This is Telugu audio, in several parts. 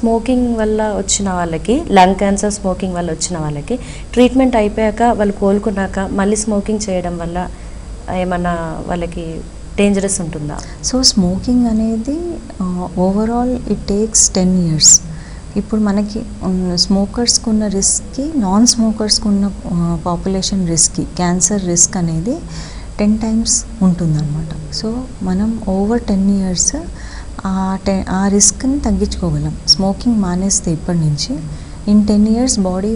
స్మోకింగ్ వల్ల వచ్చిన వాళ్ళకి, లంగ్ క్యాన్సర్ స్మోకింగ్ వల్ల వచ్చిన వాళ్ళకి ట్రీట్మెంట్ అయిపోయాక వాళ్ళు కోలుకున్నాక మళ్ళీ స్మోకింగ్ చేయడం వల్ల ఏమన్నా వాళ్ళకి డేంజరస్ ఉంటుందా? సో స్మోకింగ్ అనేది ఓవరాల్ ఇట్ టేక్స్ 10 years. ఇప్పుడు మనకి స్మోకర్స్కి ఉన్న రిస్క్కి నాన్ స్మోకర్స్కి ఉన్న పాపులేషన్ రిస్క్కి క్యాన్సర్ రిస్క్ అనేది 10 times ఉంటుందన్నమాట. సో మనం ఓవర్ 10 years ఆ రిస్క్ని తగ్గించుకోగలం. స్మోకింగ్ మానేస్తే ఇప్పటి నుంచి in 10 years body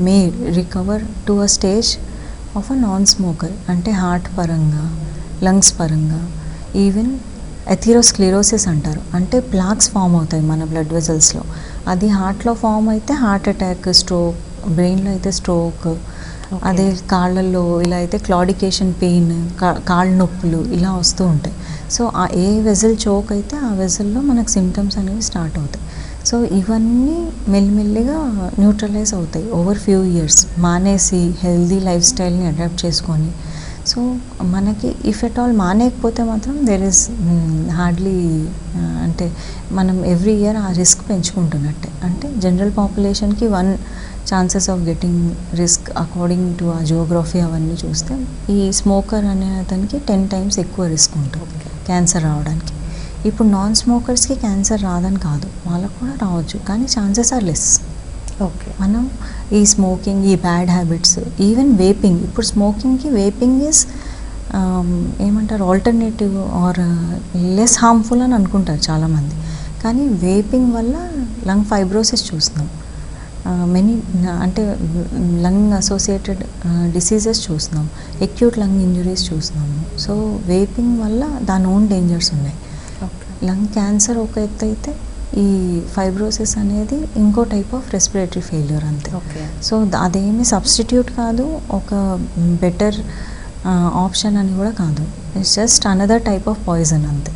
May recover to a stage of a non smoker. అంటే హార్ట్ పరంగా, లంగ్స్ పరంగా, ఈవెన్ ఎథిరోస్క్లెరోసిస్ అంటారు. అంటే ప్లాక్స్ ఫామ్ అవుతాయి మన బ్లడ్ వెజల్స్లో. అది హార్ట్లో ఫామ్ అయితే హార్ట్ అటాక్, స్ట్రోక్, బ్రెయిన్లో అయితే స్ట్రోక్, అదే కాళ్ళల్లో ఇలా అయితే క్లాడికేషన్ పెయిన్, కాళ్ళ నొప్పులు ఇలా వస్తూ ఉంటాయి. సో ఏ వెజల్ చోక్ అయితే ఆ వెజల్లో మనకు సిమ్టమ్స్ అనేవి స్టార్ట్ అవుతాయి. సో ఇవన్నీ మెల్లిమెల్లిగా న్యూట్రలైజ్ అవుతాయి ఓవర్ ఫ్యూ ఇయర్స్. మానేసి హెల్దీ లైఫ్ స్టైల్ని అడాప్ట్ చేసుకొని. సో మనకి ఇఫ్ ఎట్ ఆల్ మానేయకపోతే మాత్రం దెర్ ఈస్ హార్డ్లీ, అంటే మనం ఎవ్రీ ఇయర్ ఆ రిస్క్ పెంచుకుంటున్నట్టే. అంటే జనరల్ పాపులేషన్కి 1 chances of getting risk according to ఆ జియోగ్రఫీ అవన్నీ చూస్తే ఈ స్మోకర్ అనే అతనికి 10 times ఎక్కువ రిస్క్ ఉంటుంది క్యాన్సర్ రావడానికి. ఇప్పుడు నాన్ స్మోకర్స్కి క్యాన్సర్ రాదని కాదు, వాళ్ళకు కూడా రావచ్చు, కానీ ఛాన్సెస్ ఆర్ లెస్. ఓకే. మనం ఈ స్మోకింగ్, ఈ బ్యాడ్ హ్యాబిట్స్, ఈవెన్ వేపింగ్, ఇప్పుడు స్మోకింగ్కి వేపింగ్ ఈజ్ ఏమంటారు ఆల్టర్నేటివ్ ఆర్ లెస్ హార్మ్ఫుల్ అని అనుకుంటారు చాలామంది. కానీ వేపింగ్ వల్ల లంగ్ ఫైబ్రోసిస్ చూస్తున్నాం, మెనీ అంటే లంగ్ అసోసియేటెడ్ డిసీజెస్ చూస్తున్నాం, ఎక్యూట్ లంగ్ ఇంజురీస్ చూస్తున్నాము. సో వేపింగ్ వల్ల దాని ఓన్ డేంజర్స్ ఉన్నాయి. లంగ్ క్యాన్సర్ ఒక ఎత్తు అయితే ఈ ఫైబ్రోసిస్ అనేది ఇంకో టైప్ ఆఫ్ రెస్పిరేటరీ ఫెయిల్యూర్ అంతే. సో అదేమి సబ్స్టిట్యూట్ కాదు, ఒక బెటర్ ఆప్షన్ అని కూడా కాదు. It's just another type of poison అంతే.